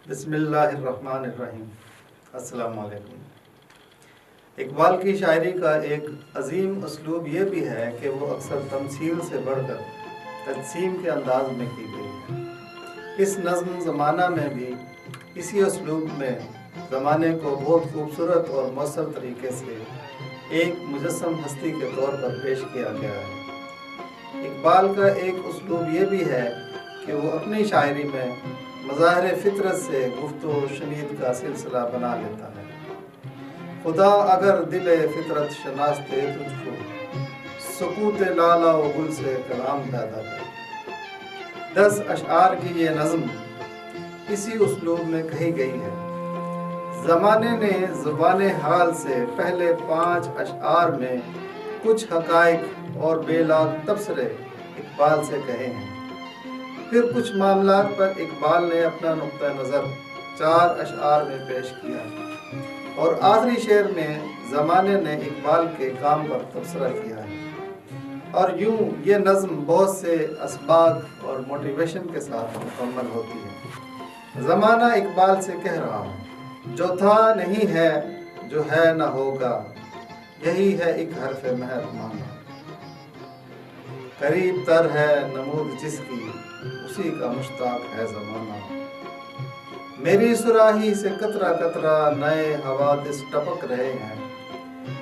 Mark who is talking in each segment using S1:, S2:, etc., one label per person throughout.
S1: بسم اللہ الرحمن الرحیم۔ السلام علیکم۔ اقبال کی شاعری کا ایک عظیم اسلوب یہ بھی ہے کہ وہ اکثر تمثیل سے بڑھ کر تجسیم کے انداز میں کی گئی ہے۔ اس نظم زمانہ میں بھی اسی اسلوب میں زمانے کو بہت خوبصورت اور مؤثر طریقے سے ایک مجسم ہستی کے طور پر پیش کیا گیا ہے۔ اقبال کا ایک اسلوب یہ بھی ہے کہ وہ اپنی شاعری میں مظاہر فطرت سے گفت و شنید کا سلسلہ بنا لیتا ہے۔ خدا اگر دل فطرت شناستے تجھ کو، سکوت لالا و گل سے کلام پیدا کر۔ 10 اشعار کی یہ نظم اسی اسلوب میں کہی گئی ہے۔ زمانے نے زبان حال سے پہلے 5 اشعار میں کچھ حقائق اور بے لاگ تبصرے اقبال سے کہے ہیں۔ پھر کچھ معاملات پر اقبال نے اپنا نقطہ نظر 4 اشعار میں پیش کیا، اور آخری شعر میں زمانے نے اقبال کے کام پر تبصرہ کیا ہے۔ اور یوں یہ نظم بہت سے اسباق اور موٹیویشن کے ساتھ مکمل ہوتی ہے۔ زمانہ اقبال سے کہہ رہا ہوں، جو تھا نہیں ہے، جو ہے نہ ہوگا، یہی ہے ایک حرف مہر مانا۔ قریب تر ہے نمود جس کی، اسی کا مشتاق ہے زمانہ۔ میری صراحی سے قطرہ قطرہ نئے حوادث ٹپک رہے ہیں۔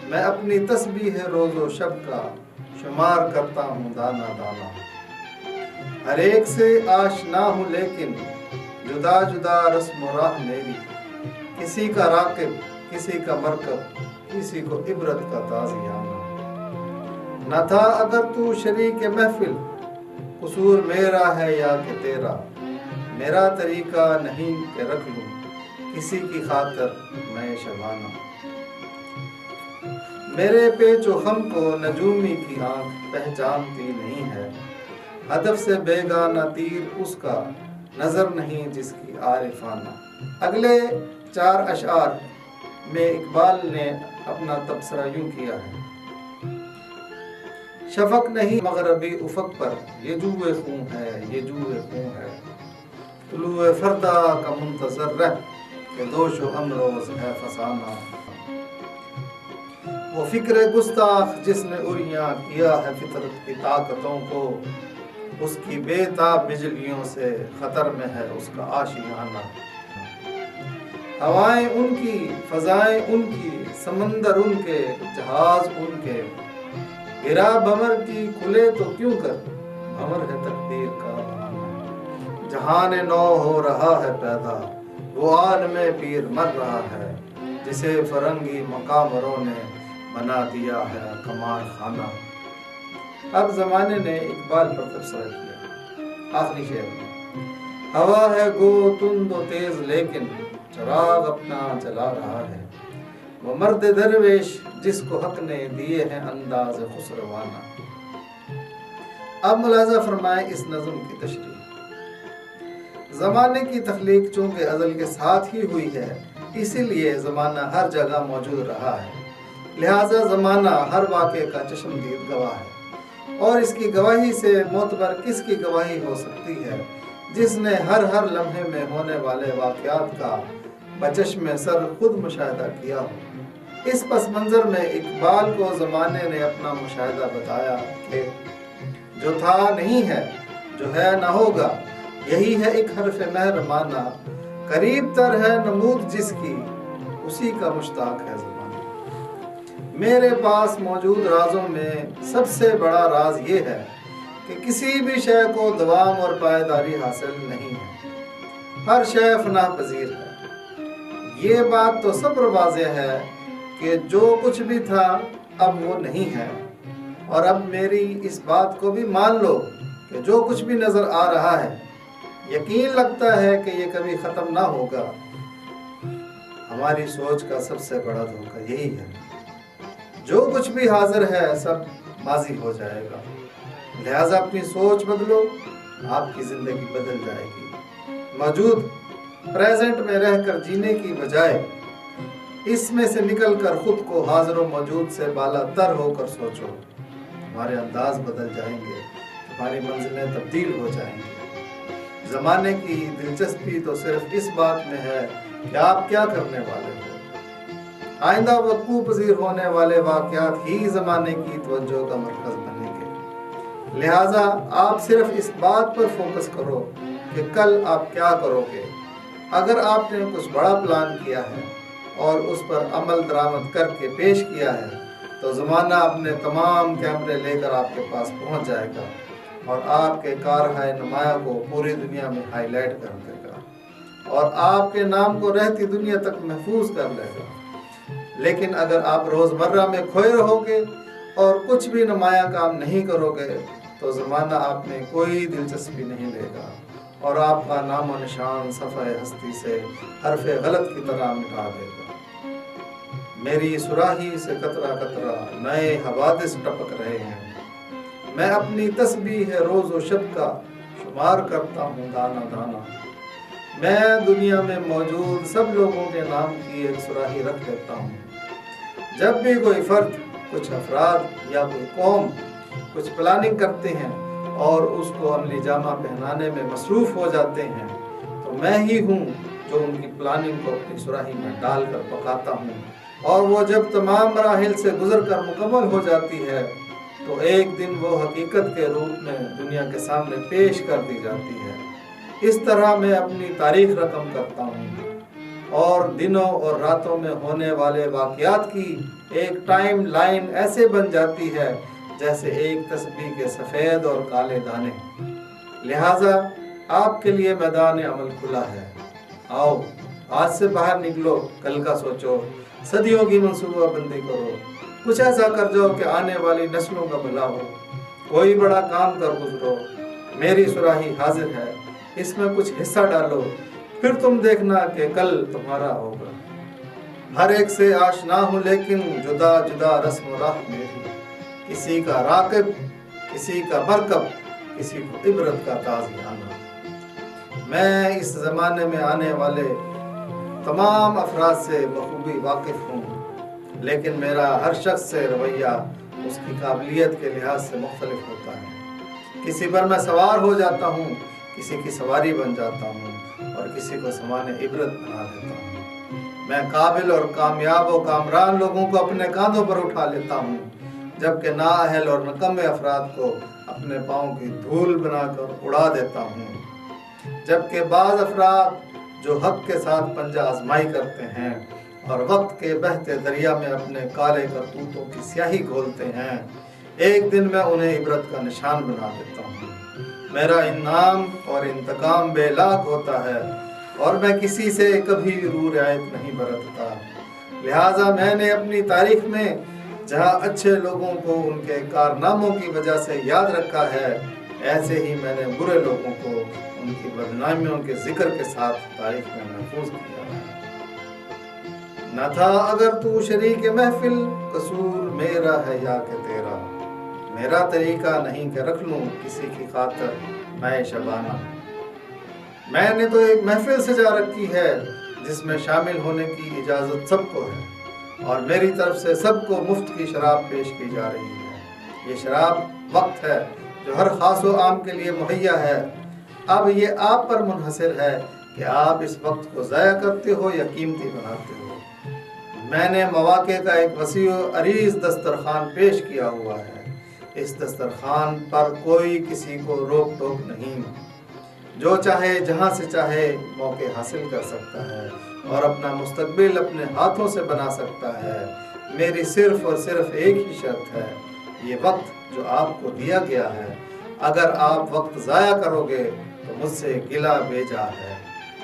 S1: میں اپنی تسبیح روز و شب کا شمار کرتا ہوں دانا دانا۔ ہر ایک سے آشنا ہوں لیکن جدا جدا رسم و راہ میری۔ کسی کا راکب، کسی کا مرکب، کسی کو عبرت کا تازیانہ۔ نہ تھا اگر تو شریک محفل، قصور میرا ہے یا کہ تیرا۔ میرا طریقہ نہیں کہ رکھ لوں کسی کی خاطر میں شبانہ۔ میرے پیچ و خم کو نجومی کی آنکھ پہچانتی نہیں ہے۔ ہدف سے بیگانہ تیر اس کا نظر نہیں جس کی عارفانہ۔ اگلے 4 اشعار میں اقبال نے اپنا تبصرہ یوں کیا ہے۔ شفق نہیں مغربی افق پر، یہ جوئے خون ہے، یہ جوئے خون ہے۔ طلوع فردا کا منتظر رہ، کہ دوش و امروز ہے فسانہ۔ وہ فکر گستاخ جس نے عریاں کیا ہے فطرت کی طاقتوں کو، اس کی بے تاب بجلیوں سے خطر میں ہے اس کا آشیانہ۔ ہوائیں ان کی، فضائیں ان کی، سمندر ان کے، جہاز ان کے۔ گرا بھمر کی کھلے تو کیوں کر، بھمر ہے تقدیر کا بہانہ۔ جہان نو ہو رہا ہے پیدا، وہ عالم پیر مر رہا ہے، جسے فرنگی مقامروں نے بنا دیا ہے کمال خانہ۔ اب زمانے نے اقبال پر تبصرہ کیا آخری شعر میں۔ ہوا ہے گو تند و تیز لیکن چراغ اپنا جلا رہا ہے۔ وہ مرد درویش جس کو حق نے دیے ہیں انداز خسروانہ۔ اب ملاحظہ فرمائیں اس نظم کی تشریح۔ زمانے کی تخلیق چونکہ ازل کے ساتھ ہی ہوئی ہے، اسی لیے زمانہ ہر جگہ موجود رہا ہے، لہٰذا زمانہ ہر واقعے کا چشمدید گواہ ہے۔ اور اس کی گواہی سے معتبر کس کی گواہی ہو سکتی ہے، جس نے ہر لمحے میں ہونے والے واقعات کا بچشم سر خود مشاہدہ کیا ہو۔ اس پس منظر میں اقبال کو زمانے نے اپنا مشاہدہ بتایا کہ جو تھا نہیں ہے، جو ہے نہ ہوگا، یہی ہے ایک حرف مہر مانا۔ قریب تر ہے نمود جس کی، اسی کا مشتاق ہے زمانہ۔ میرے پاس موجود رازوں میں سب سے بڑا راز یہ ہے کہ کسی بھی شے کو دوام اور پائیداری حاصل نہیں ہے، ہر شے فنا پذیر ہے۔ یہ بات تو صبر واضح ہے کہ جو کچھ بھی تھا اب وہ نہیں ہے، اور اب میری اس بات کو بھی مان لو کہ جو کچھ بھی نظر آ رہا ہے، یقین لگتا ہے کہ یہ کبھی ختم نہ ہوگا۔ ہماری سوچ کا سب سے بڑا دھوکہ یہی ہے، جو کچھ بھی حاضر ہے سب ماضی ہو جائے گا، لہٰذا اپنی سوچ بدلو، آپ کی زندگی بدل جائے گی۔ موجود پریزنٹ میں رہ کر جینے کی بجائے اس میں سے نکل کر خود کو حاضر و موجود سے بالا تر ہو کر سوچو، ہمارے انداز بدل جائیں گے، ہماری منزلیں تبدیل ہو جائیں گی۔ زمانے کی دلچسپی تو صرف اس بات میں ہے کہ آپ کیا کرنے والے ہو۔ آئندہ وقوع پذیر ہونے والے واقعات ہی زمانے کی توجہ کا مرکز بنیں گے۔ لہٰذا آپ صرف اس بات پر فوکس کرو کہ کل آپ کیا کرو گے۔ اگر آپ نے کچھ بڑا پلان کیا ہے اور اس پر عمل درآمد کر کے پیش کیا ہے تو زمانہ اپنے تمام کیمرے لے کر آپ کے پاس پہنچ جائے گا اور آپ کے کارہائے نمایاں کو پوری دنیا میں ہائی لائٹ کر دے گا اور آپ کے نام کو رہتی دنیا تک محفوظ کر لے گا۔ لیکن اگر آپ روزمرہ میں کھوئے رہو گے اور کچھ بھی نمایاں کام نہیں کرو گے تو زمانہ آپ میں کوئی دلچسپی نہیں لے گا اور آپ کا نام و نشان صفحہ ہستی سے حرف غلط کی طرح مٹا دے گا۔ میری صراحی سے قطرہ قطرہ نئے حوادث ٹپک رہے ہیں۔ میں اپنی تسبیح روز و شب کا شمار کرتا ہوں دانہ دانہ۔ میں دنیا میں موجود سب لوگوں کے نام کی ایک صراحی رکھ لیتا ہوں۔ جب بھی کوئی فرد، کچھ افراد یا کوئی قوم کچھ پلاننگ کرتے ہیں اور اس کو عملی جامہ پہنانے میں مصروف ہو جاتے ہیں تو میں ہی ہوں جو ان کی پلاننگ کو اپنی صراحی میں ڈال کر پکاتا ہوں، اور وہ جب تمام مراحل سے گزر کر مکمل ہو جاتی ہے تو ایک دن وہ حقیقت کے روپ میں دنیا کے سامنے پیش کر دی جاتی ہے۔ اس طرح میں اپنی تاریخ رقم کرتا ہوں اور دنوں اور راتوں میں ہونے والے واقعات کی ایک ٹائم لائن ایسے بن جاتی ہے جیسے ایک تسبیح کے سفید اور کالے دانے۔ لہٰذا آپ کے لیے میدان عمل کھلا ہے۔ آؤ آج سے باہر نکلو، کل کا سوچو، صدیوں کی منصوبہ بندی کرو، کچھ ایسا کر جاؤ کہ آنے والی نسلوں کا بھلا ہو، کوئی بڑا کام کر گزرو۔ میری صراحی حاضر ہے، اس میں کچھ حصہ ڈالو، پھر تم دیکھنا کہ کل تمہارا ہوگا۔ ہر ایک سے آشنا ہوں لیکن جدا جدا رسم و راہ میری، کسی کا راکب، کسی کا مرکب، کسی کو عبرت کا تازیانہ۔ میں اس زمانے میں آنے والے تمام افراد سے بخوبی واقف ہوں، لیکن میرا ہر شخص سے رویہ اس کی قابلیت کے لحاظ سے مختلف ہوتا ہے۔ کسی پر میں سوار ہو جاتا ہوں، کسی کی سواری بن جاتا ہوں اور کسی کو سامان عبرت بنا دیتا ہوں۔ میں قابل اور کامیاب و کامران لوگوں کو اپنے کاندھوں پر اٹھا لیتا ہوں، جبکہ نااہل اور نکمے افراد کو اپنے پاؤں کی دھول بنا کر اڑا دیتا ہوں۔ جبکہ بعض افراد جو حق کے ساتھ پنجہ آزمائی کرتے ہیں اور وقت کے بہتے دریا میں اپنے کالے کرتوتوں کی سیاہی گھولتے ہیں، ایک دن میں انہیں عبرت کا نشان بنا دیتا ہوں۔ میرا انعام اور انتقام بے لاگ ہوتا ہے اور میں کسی سے کبھی روح رعایت نہیں برتتا۔ لہٰذا میں نے اپنی تاریخ میں جہاں اچھے لوگوں کو ان کے کارناموں کی وجہ سے یاد رکھا ہے، ایسے ہی میں نے برے لوگوں کو ان کی بدنامیوں کے ذکر کے ساتھ تاریخ میں محفوظ کیا ہے۔ نہ تھا اگر تو شریک محفل، قصور میرا ہے یا کہ تیرا، میرا طریقہ نہیں کہ رکھ لوں کسی کی خاطر میں شبانہ۔ میں نے تو ایک محفل سجا رکھی ہے جس میں شامل ہونے کی اجازت سب کو ہے، اور میری طرف سے سب کو مفت کی شراب پیش کی جا رہی ہے۔ یہ شراب وقت ہے جو ہر خاص و عام کے لیے مہیا ہے۔ اب یہ آپ پر منحصر ہے کہ آپ اس وقت کو ضائع کرتے ہو یا قیمتی بناتے ہو۔ میں نے مواقع کا ایک وسیع و عریض دسترخوان پیش کیا ہوا ہے۔ اس دسترخوان پر کوئی کسی کو روک ٹوک نہیں، جو چاہے جہاں سے چاہے موقع حاصل کر سکتا ہے اور اپنا مستقبل اپنے ہاتھوں سے بنا سکتا ہے۔ میری صرف اور صرف ایک ہی شرط ہے، یہ وقت جو آپ کو دیا گیا ہے، اگر آپ وقت ضائع کرو گے تو مجھ سے گلہ بھیجا ہے۔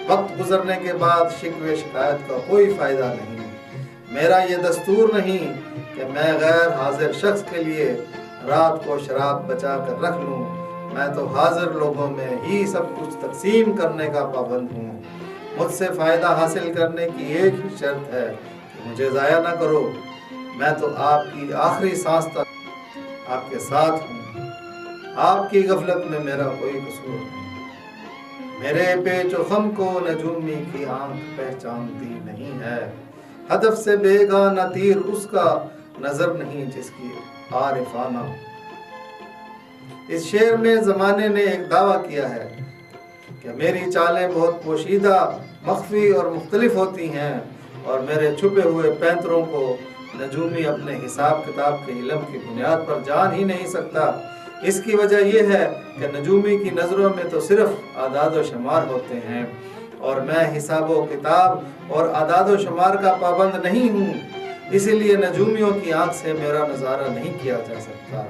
S1: وقت گزرنے کے بعد شکوے شکایت کا کوئی فائدہ نہیں۔ میرا یہ دستور نہیں کہ میں غیر حاضر شخص کے لیے رات کو شراب بچا کر رکھ لوں۔ میں تو حاضر لوگوں میں ہی سب کچھ تقسیم کرنے کا پابند ہوں۔ مجھ سے فائدہ حاصل کرنے کی ایک ہی شرط ہے کہ مجھے ضائع نہ کرو۔ میں تو آپ کی آخری سانس تک آپ کے ساتھ ہوں۔ آپ کی غفلت میں میرا کوئی قصور نہیں۔ میرے پیچ و خم کو نجومی کی آنکھ پہچانتی نہیں ہے۔ ہدف سے بیگانہ تیر اس کا نظر نہیں جس کی عارفانہ۔ اس شعر میں زمانے نے ایک دعویٰ کیا ہے کہ میری چالیں بہت پوشیدہ، مخفی اور مختلف ہوتی ہیں، اور میرے چھپے ہوئے پینتروں کو نجومی اپنے حساب کتاب کے علم کی بنیاد پر جان ہی نہیں سکتا۔ اس کی وجہ یہ ہے کہ نجومی کی نظروں میں تو صرف اعداد و شمار ہوتے ہیں، اور میں حساب و کتاب اور اعداد و شمار کا پابند نہیں ہوں، اسی لیے نجومیوں کی آنکھ سے میرا نظارہ نہیں کیا جا سکتا۔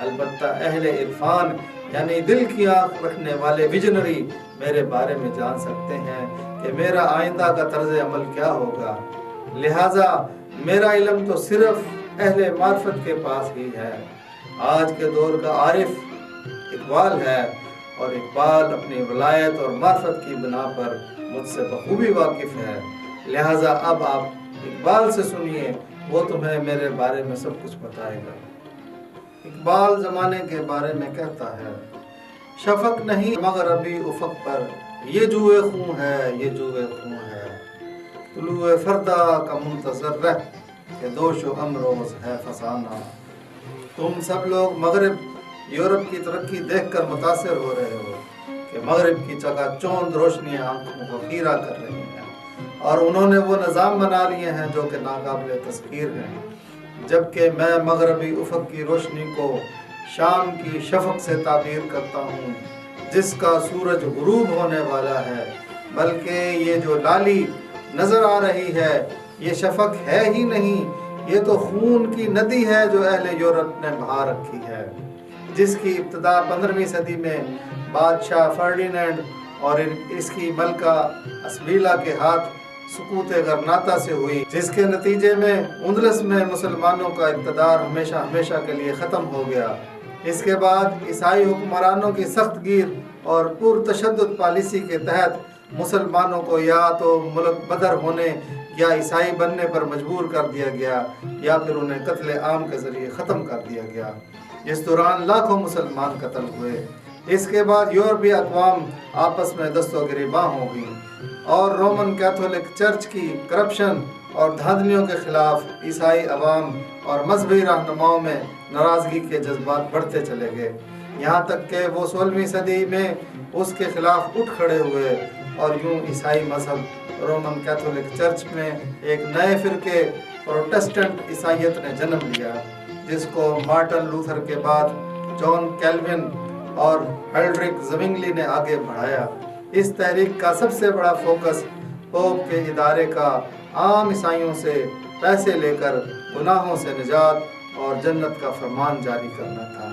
S1: البتہ اہل عرفان یعنی دل کی آنکھ رکھنے والے ویژنری میرے بارے میں جان سکتے ہیں کہ میرا آئندہ کا طرز عمل کیا ہوگا، لہٰذا میرا علم تو صرف اہل معرفت کے پاس ہی ہے۔ آج کے دور کا عارف اقبال ہے، اور اقبال اپنی ولایت اور معرفت کی بنا پر مجھ سے بخوبی واقف ہے، لہٰذا اب آپ اقبال سے سنیے، وہ تمہیں میرے بارے میں سب کچھ بتائے گا۔ اقبال زمانے کے بارے میں کہتا ہے، شفق نہیں مغربی افق پر، یہ جوئے خون ہے، یہ جوئے خون ہے، طلوع فردا کا منتظر رہ کہ دوش و امروز ہے فسانہ۔ تم سب لوگ مغرب یورپ کی ترقی دیکھ کر متاثر ہو رہے ہو کہ مغرب کی چکا چوند روشنیاں آنکھوں کو خیرہ کر رہی ہیں، اور انہوں نے وہ نظام بنا لیے ہیں جو کہ ناقابل تسخیر ہیں، جبکہ میں مغربی افق کی روشنی کو شام کی شفق سے تعبیر کرتا ہوں، جس کا سورج غروب ہونے والا ہے، بلکہ یہ جو لالی نظر آ رہی ہے یہ شفق ہے ہی نہیں، یہ تو خون کی ندی ہے جو اہل یورپ نے بہا رکھی ہے، جس کی ابتدا 15ویں صدی میں بادشاہ فرڈینینڈ اور اس کی ملکہ اسبیلا کے ہاتھ سقوط غرناطہ سے ہوئی، جس کے نتیجے میں اندلس میں مسلمانوں کا اقتدار ہمیشہ ہمیشہ کے لیے ختم ہو گیا۔ اس کے بعد عیسائی حکمرانوں کی سخت گیر اور پرتشدد پالیسی کے تحت مسلمانوں کو یا تو ملک بدر ہونے یا عیسائی بننے پر مجبور کر دیا گیا، یا پھر انہیں قتل عام کے ذریعے ختم کر دیا گیا۔ اس دوران لاکھوں مسلمان قتل ہوئے۔ اس کے بعد یورپی اقوام آپس میں دست و گریباں ہو گئیں، اور رومن کیتھولک چرچ کی کرپشن اور دھاندلیوں کے خلاف عیسائی عوام اور مذہبی رہنماؤں میں ناراضگی کے جذبات بڑھتے چلے گئے، یہاں تک کہ وہ 16ویں صدی میں اس کے خلاف اٹھ کھڑے ہوئے، اور یوں عیسائی مذہب رومن کیتھولک چرچ میں ایک نئے فرقے پروٹسٹنٹ عیسائیت نے جنم لیا، جس کو مارٹن لوتھر کے بعد جان کیلوین اور ہلڈرک زوینگلی نے آگے بڑھایا۔ اس تحریک کا سب سے بڑا فوکس پوپ کے ادارے کا عام عیسائیوں سے پیسے لے کر گناہوں سے نجات اور جنت کا فرمان جاری کرنا تھا۔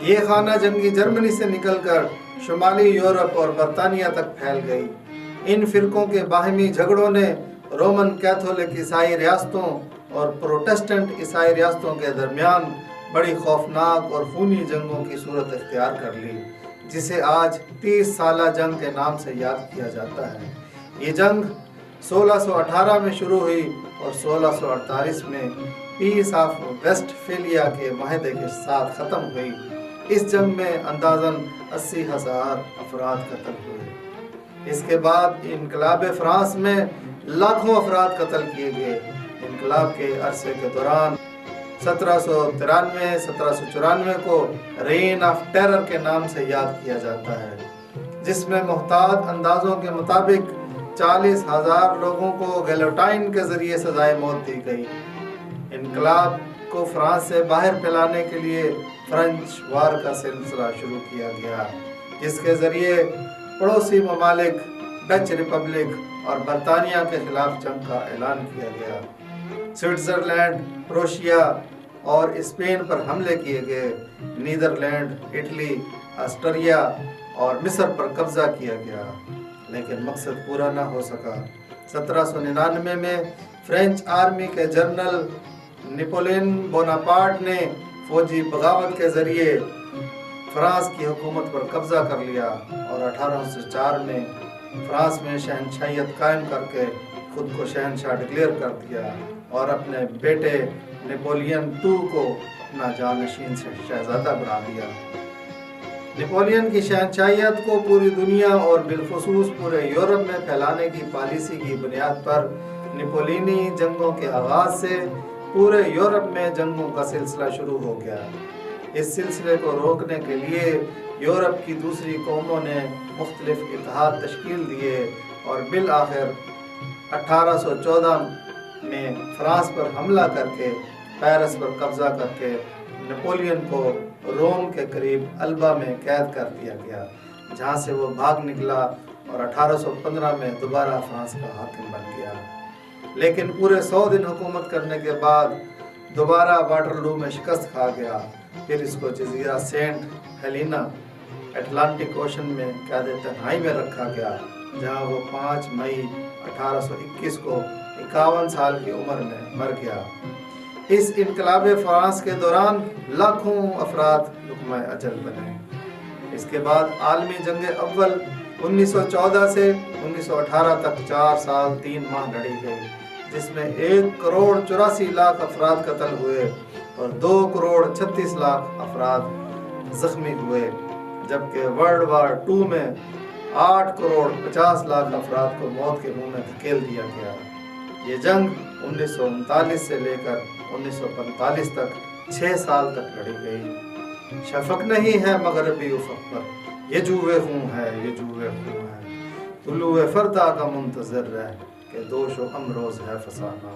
S1: یہ خانہ جنگی جرمنی سے نکل کر شمالی یورپ اور برطانیہ تک پھیل گئی۔ ان فرقوں کے باہمی جھگڑوں نے رومن کیتھولک عیسائی ریاستوں اور پروٹسٹنٹ عیسائی ریاستوں کے درمیان بڑی خوفناک اور خونی جنگوں کی صورت اختیار کر لی، جسے آج 30 سالہ جنگ کے نام سے یاد کیا جاتا ہے۔ یہ جنگ 1618 میں شروع ہوئی اور 1648 میں پیس آف ویسٹ فیلیا کے معاہدے کے ساتھ ختم ہوئی۔ اس جنگ میں اندازاً 80,000 افراد قتل ہوئے۔ اس کے بعد انقلاب فرانس میں لاکھوں افراد قتل کیے گئے۔ انقلاب کے عرصے کے دوران 1793-1794 کو رین آف ٹیرر کے نام سے یاد کیا جاتا ہے، جس میں محتاط اندازوں کے مطابق 40,000 لوگوں کو گیلوٹائن کے ذریعے سزائے موت دی گئی۔ انقلاب کو فرانس سے باہر پھیلانے کے لیے فرینچ وار کا سلسلہ شروع کیا گیا، جس کے ذریعے پڑوسی ممالک ڈچ ریپبلک اور برطانیہ کے خلاف جنگ کا اعلان کیا گیا۔ سوئٹزرلینڈ، پروشیا اور اسپین پر حملے کیے گئے۔ نیدرلینڈ، اٹلی، آسٹریا اور مصر پر قبضہ کیا گیا، لیکن مقصد پورا نہ ہو سکا۔ 1799 میں فرینچ آرمی کے جنرل نپولین بوناپارٹ نے فوجی بغاوت کے ذریعے فرانس کی حکومت پر قبضہ کر لیا، اور 1804 میں فرانس میں شہنشاہیت قائم کر کے خود کو شہنشاہ ڈکلیئر کر دیا، اور اپنے بیٹے نپولین II کو اپنا جانشین سے شہزادہ بنا دیا۔ نپولین کی شہنشاہیت کو پوری دنیا اور بالخصوص پورے یورپ میں پھیلانے کی پالیسی کی بنیاد پر نپولینی جنگوں کے آغاز سے پورے یورپ میں جنگوں کا سلسلہ شروع ہو گیا۔ اس سلسلے کو روکنے کے لیے یورپ کی دوسری قوموں نے مختلف اتحاد تشکیل دیے اور بالآخر 1814 میں فرانس پر حملہ کر کے پیرس پر قبضہ کر کے نپولین کو روم کے قریب البا میں قید کر دیا گیا، جہاں سے وہ بھاگ نکلا اور 1815 میں دوبارہ فرانس کا حاکم بن گیا۔ لیکن پورے 100 دن حکومت کرنے کے بعد دوبارہ واٹرلو میں شکست کھا گیا۔ پھر اس کو جزیرہ سینٹ ہیلینا اٹلانٹک اوشن میں قید تنہائی میں رکھا گیا، جہاں وہ 5 مئی 1821 کو 51 سال کی عمر میں مر گیا۔ اس انقلاب فرانس کے دوران لاکھوں افراد لقمہ اجل بنے۔ اس کے بعد عالمی جنگ اول 1914 سے 1918 تک 4 سال 3 ماہ لڑی گئی، جس میں 1 کروڑ 84 لاکھ افراد قتل ہوئے اور 2 کروڑ 36 لاکھ افراد زخمی ہوئے، جبکہ ورلڈ وار 2 میں 8 کروڑ 50 لاکھ افراد کو موت کے منہ میں دھکیل دیا گیا۔ یہ جنگ 1939 سے لے کر 1945 تک 6 سال تک لڑی گئی۔ شفق نہیں ہے مغربی افق پر، یہ جوئے خون ہے، یہ جوئے خون ہے، طلوع فردا کا منتظر رہ کہ دوش و امروز ہے فسانہ۔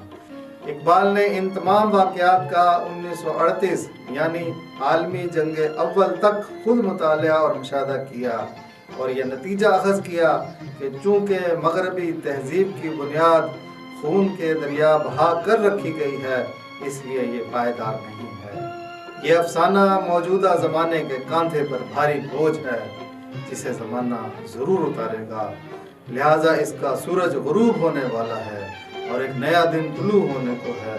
S1: اقبال نے ان تمام واقعات کا 1938 یعنی عالمی جنگ اول تک خود مطالعہ اور مشاہدہ کیا اور یہ نتیجہ اخذ کیا کہ چونکہ مغربی تہذیب کی بنیاد خون کے دریا بہا کر رکھی گئی ہے، اس لیے یہ پائیدار نہیں ہے۔ یہ افسانہ موجودہ زمانے کے کاندھے پر بھاری بوجھ ہے، جسے زمانہ ضرور اتارے گا، لہٰذا اس کا سورج غروب ہونے والا ہے اور ایک نیا دن طلوع ہونے کو ہے۔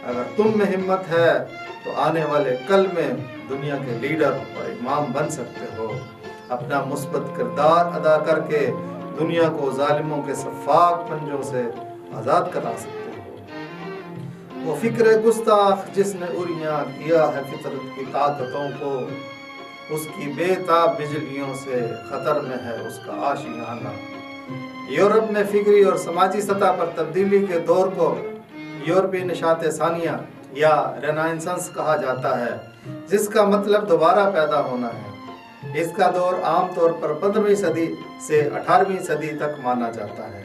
S1: اگر تم میں ہمت ہے تو آنے والے کل میں دنیا کے لیڈر اور امام بن سکتے ہو، اپنا مثبت کردار ادا کر کے دنیا کو ظالموں کے سفاک پنجوں سے آزاد کرا سکتے ہو۔ وہ فکر گستاخ جس نے عریاں کیا ہے فطرت کی طاقتوں کو، اس کی بے تاب بجلیوں سے خطر میں ہے اس کا آشیانہ۔ یورپ میں فکری اور سماجی سطح پر تبدیلی کے دور کو یورپی نشاط ثانیہ یا رینائنسنس کہا جاتا ہے، جس کا مطلب دوبارہ پیدا ہونا ہے۔ اس کا دور عام طور پر 15ویں صدی سے 18ویں صدی تک مانا جاتا ہے۔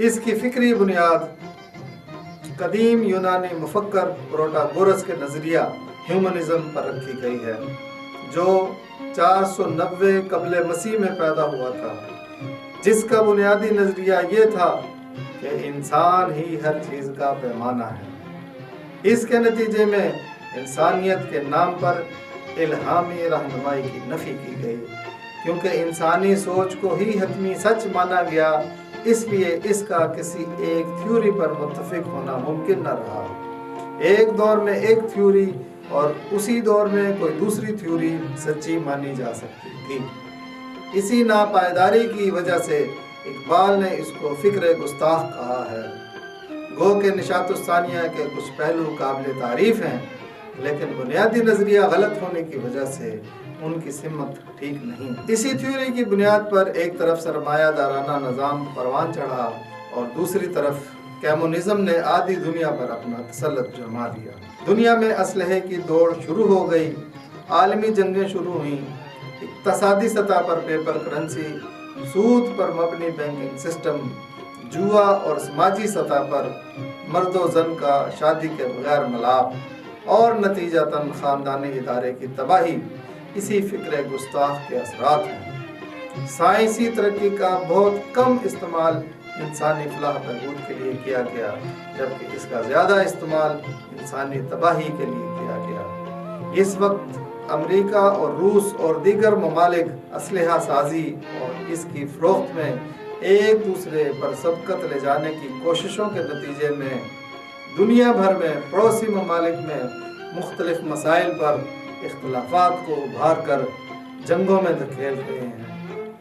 S1: اس کی فکری بنیاد قدیم یونانی مفکر پروٹاگورس کے نظریہ ہیومنزم پر رکھی گئی ہے، جو 490 قبل مسیح میں پیدا ہوا تھا، جس کا بنیادی نظریہ یہ تھا کہ انسان ہی ہر چیز کا پیمانہ ہے۔ اس کے نتیجے میں انسانیت کے نام پر الہامی رہنمائی کی نفی کی گئی، کیونکہ انسانی سوچ کو ہی حتمی سچ مانا گیا، اس لیے اس کا کسی ایک تھیوری پر متفق ہونا ممکن نہ رہا۔ ایک دور میں ایک تھیوری اور اسی دور میں کوئی دوسری تھیوری سچی مانی جا سکتی تھی۔ اسی ناپائیداری کی وجہ سے اقبال نے اس کو فکر گستاخ کہا ہے۔ گو کہ نشاط الثانیہ کے کچھ پہلو قابل تعریف ہیں، لیکن بنیادی نظریہ غلط ہونے کی وجہ سے ان کی سمت ٹھیک نہیں۔ اسی تھیوری کی بنیاد پر ایک طرف سرمایہ دارانہ نظام پروان چڑھا اور دوسری طرف کمیونزم نے آدھی دنیا پر اپنا تسلط جما دیا۔ دنیا میں اسلحے کی دوڑ شروع ہو گئی، عالمی جنگیں شروع ہوئیں، اقتصادی سطح پر پیپر کرنسی، سود پر مبنی بینکنگ سسٹم، جوا اور سماجی سطح پر مرد و زن کا شادی کے بغیر ملاپ اور نتیجتاً خاندانی ادارے کی تباہی اسی فکر گستاخ کے اثرات ہیں۔ سائنسی ترقی کا بہت کم استعمال انسانی فلاح بہبود کے لیے کیا گیا، جبکہ اس کا زیادہ استعمال انسانی تباہی کے لیے کیا گیا۔ اس وقت امریکہ اور روس اور دیگر ممالک اسلحہ سازی اور اس کی فروخت میں ایک دوسرے پر سبقت لے جانے کی کوششوں کے نتیجے میں دنیا بھر میں پڑوسی ممالک میں مختلف مسائل پر اختلافات کو ابھار کر جنگوں میں دھکیل رہے ہیں۔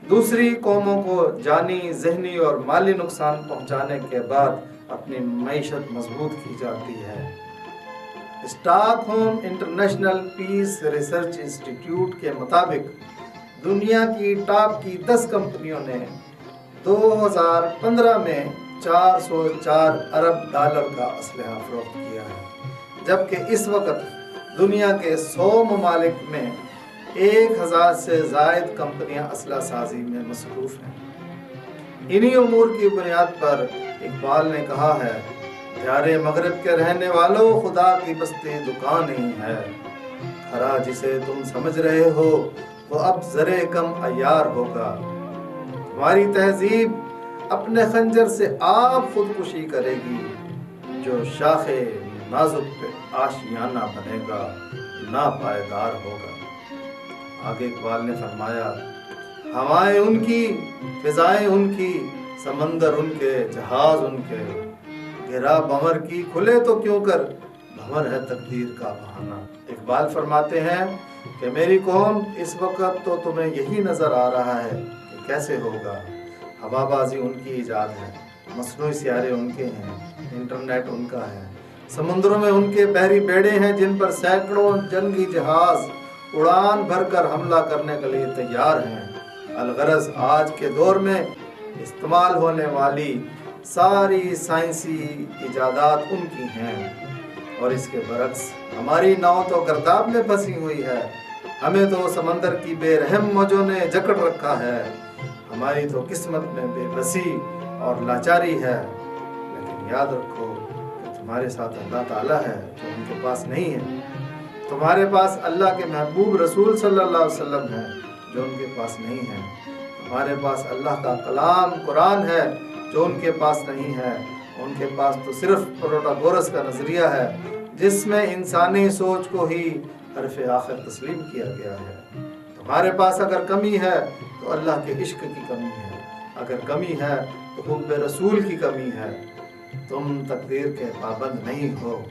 S1: دوسری قوموں کو جانی، ذہنی اور مالی نقصان پہنچانے کے بعد اپنی معیشت مضبوط کی جاتی ہے۔ Stock home international peace research انسٹی ٹیوٹ کے مطابق دنیا کی ٹاپ کی 10 کمپنیوں نے 2015 میں 404 ارب ڈالر کا اسلحہ فروخت کیا ہے، جبکہ اس وقت دنیا کے 100 ممالک میں 1000 سے زائد کمپنیاں اسلحہ سازی میں مصروف ہیں۔ انہی امور کی بنیاد پر اقبال نے کہا ہے، پیارے مغرب کے رہنے والوں، خدا کی بستی دکان ہی ہے، کھرا جسے تم سمجھ رہے ہو وہ اب زرے کم عیار ہوگا۔ تمہاری تہذیب اپنے خنجر سے آپ خودکشی کرے گی، جو شاخ نازک پہ آشیانہ بنے گا ناپائیدار ہوگا۔ آگے اقبال نے فرمایا، ہوائیں ان کی، فضائیں ان کی، سمندر ان کے، جہاز ان کے، گرا بھنور کی کھلے تو کیوں کر، بھنور ہے تقدیر کا بہانہ۔ اقبال فرماتے ہیں کہ میری قوم، اس وقت تو تمہیں یہی نظر آ رہا ہے کہ کیسے ہوگا۔ ہوا بازی ان کی ایجاد ہے، مصنوعی سیارے ان کے ہیں، انٹرنیٹ ان کا ہے، سمندروں میں ان کے بحری بیڑے ہیں جن پر سینکڑوں جنگی جہاز اڑان بھر کر حملہ کرنے کے لیے تیار ہیں۔ الغرض آج کے دور میں استعمال ہونے والی ساری سائنسی ایجادات ان کی ہیں، اور اس کے برعکس ہماری ناؤ تو گرداب میں پھنسی ہوئی ہے، ہمیں تو سمندر کی بے رحم موجوں نے جکڑ رکھا ہے، ہماری تو قسمت میں بے بسی اور لاچاری ہے۔ لیکن یاد رکھو کہ تمہارے ساتھ اللہ تعالیٰ ہے جو ان کے پاس نہیں ہے، تمہارے پاس اللہ کے محبوب رسول صلی اللہ علیہ وسلم ہے جو ان کے پاس نہیں ہے، تمہارے پاس اللہ کا کلام قرآن ہے جو ان کے پاس نہیں ہے، ان کے پاس تو صرف پروٹاگورس کا نظریہ ہے جس میں انسانی سوچ کو ہی حرف آخر تسلیم کیا گیا ہے۔ تمہارے پاس اگر کمی ہے تو اللہ کے عشق کی کمی ہے، اگر کمی ہے تو حب رسول کی کمی ہے۔ تم تقدیر کے پابند نہیں ہو،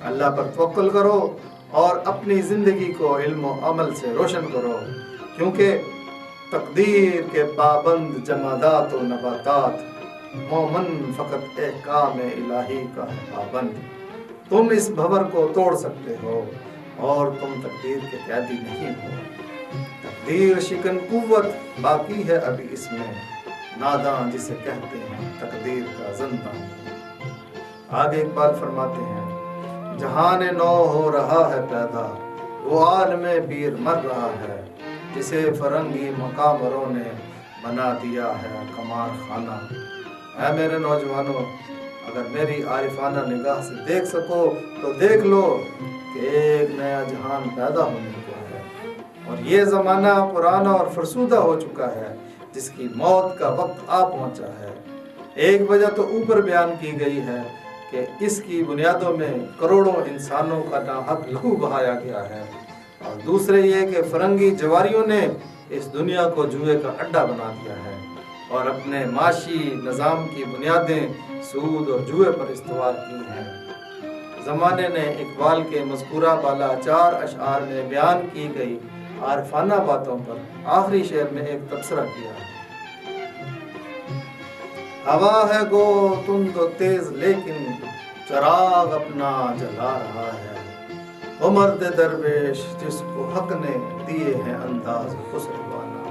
S1: اللہ پر توکل کرو اور اپنی زندگی کو علم و عمل سے روشن کرو، کیونکہ تقدیر کے پابند جمادات و نباتات، مومن فقط احکام الہی کا ہے پابند۔ تم اس بھور کو توڑ سکتے ہو اور تم تقدیر کے قیدی نہیں ہو۔ تقدیر شکن قوت باقی ہے ابھی اس میں، ناداں جسے کہتے ہیں تقدیر کا زندہ۔ آگے اقبال فرماتے ہیں، جہان نو ہو رہا ہے پیدا، وہ عالم پیر مر رہا ہے، جسے فرنگی مقامروں نے بنا دیا ہے قمار خانہ۔ اے میرے نوجوانوں، اگر میری عارفانہ نگاہ سے دیکھ سکو تو دیکھ لو کہ ایک نیا جہان پیدا ہونے کو ہے، اور یہ زمانہ پرانا اور فرسودہ ہو چکا ہے جس کی موت کا وقت آ پہنچا ہے۔ ایک وجہ تو اوپر بیان کی گئی ہے کہ اس کی بنیادوں میں کروڑوں انسانوں کا ناحق لہو بہایا گیا ہے، اور دوسرے یہ کہ فرنگی جواریوں نے اس دنیا کو جوئے کا اڈا بنا دیا ہے اور اپنے معاشی نظام کی بنیادیں سود اور جوئے پر استوار کی ہیں۔ زمانے نے اقبال کے مذکورہ بالا 4 اشعار میں بیان کی گئی عارفانہ باتوں پر آخری شعر میں ایک تبصرہ کیا ہے۔ ہوا ہے گو تند و تیز لیکن چراغ اپنا جلا رہا ہے، وہ مرد درویش جس کو حق نے دیے ہیں انداز خسروانا۔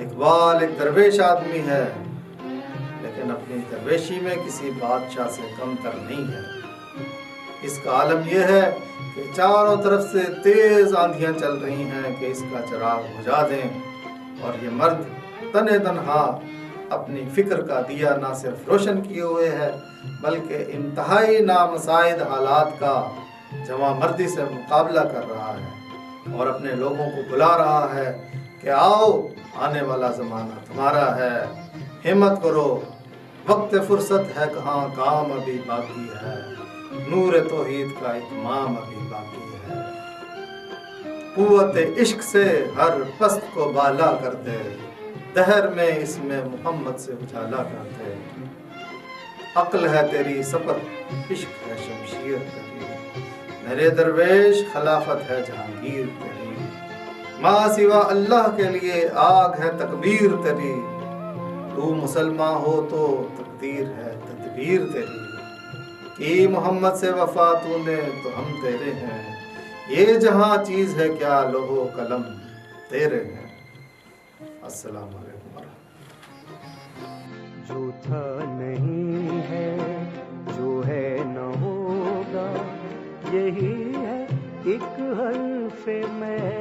S1: اقبال ایک درویش آدمی ہے، لیکن اپنی درویشی میں کسی بادشاہ سے کم تر نہیں ہے۔ اس کا عالم یہ ہے کہ چاروں طرف سے تیز آندھیاں چل رہی ہیں کہ اس کا چراغ بجھا دیں، اور یہ مرد تنہا تنہا اپنی فکر کا دیا نہ صرف روشن کیے ہوئے ہے بلکہ انتہائی نامساعد حالات کا جمع مردی سے مقابلہ کر رہا ہے، اور اپنے لوگوں کو بلا رہا ہے کہ آؤ، آنے والا زمانہ تمہارا ہے، ہمت کرو، وقت فرصت ہے کہاں، کام ابھی باقی ہے، نور توحید کا اتمام ابھی باقی ہے۔ قوت عشق سے ہر پست کو بالا کرتے، دہر میں اس میں محمد سے اجالا کرتے، عقل ہے تیری سپت عشق ہے شمشیر تیری، میرے درویش خلافت ہے جہانگیر تیری، ماں سوا اللہ کے لیے آگ ہے تکبیر تیری، تو مسلمان ہو تو تقدیر ہے تدبیر تیری، کی محمد سے وفا تو نے تو ہم تیرے ہیں، یہ جہاں چیز ہے کیا لوہو قلم تیرے ہیں۔ السلام علیکم ورحمۃ اللہ۔
S2: جو تھا نہیں ہے، جو ہے نہ ہوگا، یہی ہے ایک حرف میں